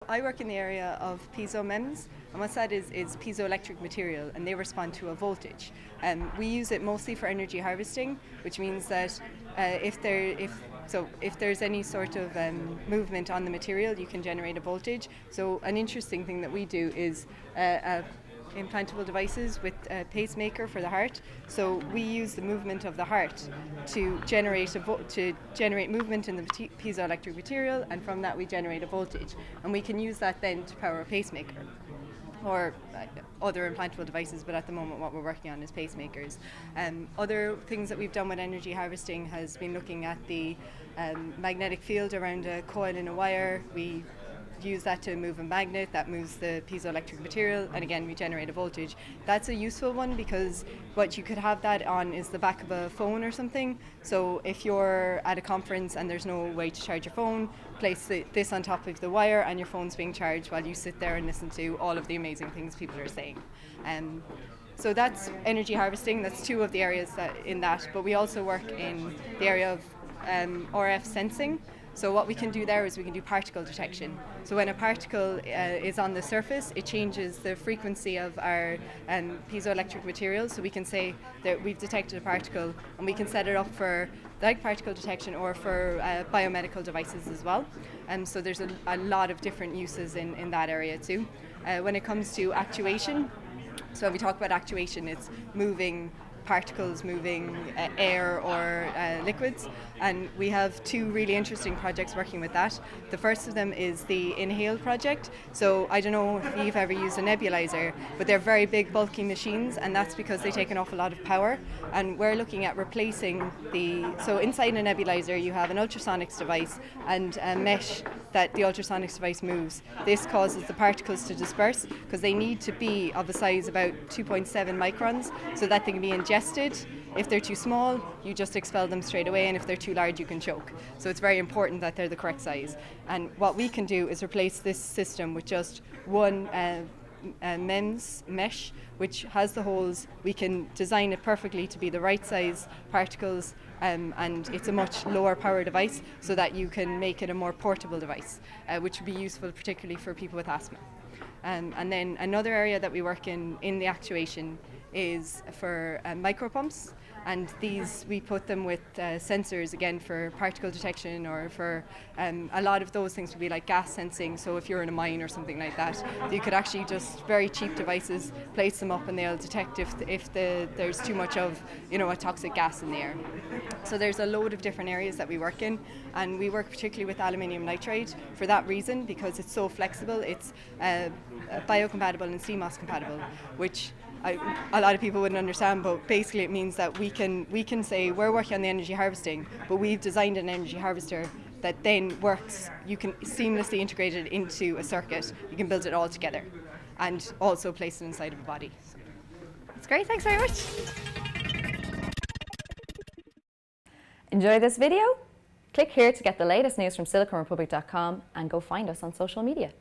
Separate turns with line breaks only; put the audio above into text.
I work in the area of PiezoMEMS, and what that is piezoelectric material, and they respond to a voltage. We use it mostly for energy harvesting, which means that if there's any sort of movement on the material, you can generate a voltage. So an interesting thing that we do is implantable devices with a pacemaker for the heart. So we use the movement of the heart to generate movement in the piezoelectric material, and from that we generate a voltage, and we can use that then to power a pacemaker or other implantable devices, but at the moment what we're working on is pacemakers. Other things that we've done with energy harvesting has been looking at the magnetic field around a coil in a wire. We use that to move a magnet that moves the piezoelectric material, and again we generate a voltage. That's a useful one because what you could have that on is the back of a phone or something. So if you're at a conference and there's no way to charge your phone, place this on top of the wire and your phone's being charged while you sit there and listen to all of the amazing things people are saying. So that's energy harvesting. That's two of the areas in that, but we also work in the area of RF sensing. So what we can do there is we can do particle detection. So when a particle is on the surface, it changes the frequency of our piezoelectric material. So we can say that we've detected a particle, and we can set it up for like particle detection or for biomedical devices as well. So there's a lot of different uses in that area too. When it comes to actuation, so if we talk about actuation, it's moving particles, moving air or liquids, and we have two really interesting projects working with that. The first of them is the Inhale project. So I don't know if you've ever used a nebulizer, but they're very big bulky machines, and that's because they take an awful lot of power, and we're looking at replacing so inside a nebulizer you have an ultrasonics device and a mesh that the ultrasonics device moves. This causes the particles to disperse because they need to be of a size about 2.7 microns so that they can be ingested. If they're too small, you just expel them straight away, and if they're too large, you can choke. So it's very important that they're the correct size. And what we can do is replace this system with just one MEMS mesh, which has the holes. We can design it perfectly to be the right size particles, and it's a much lower power device so that you can make it a more portable device, which would be useful particularly for people with asthma. And then another area that we work in the actuation is for micropumps, and these we put them with sensors again for particle detection, or for a lot of those things would be like gas sensing. So if you're in a mine or something like that, you could actually just very cheap devices place them up, and they'll detect if there's too much of a toxic gas in the air. So there's a load of different areas that we work in, and we work particularly with aluminium nitride for that reason, because it's so flexible. It's biocompatible and CMOS compatible, which a lot of people wouldn't understand, but basically it means that we can say we're working on the energy harvesting, but we've designed an energy harvester that then works. You can seamlessly integrate it into a circuit. You can build it all together and also place it inside of a body.
That's great, thanks very much. Enjoy this video? Click here to get the latest news from SiliconRepublic.com and go find us on social media.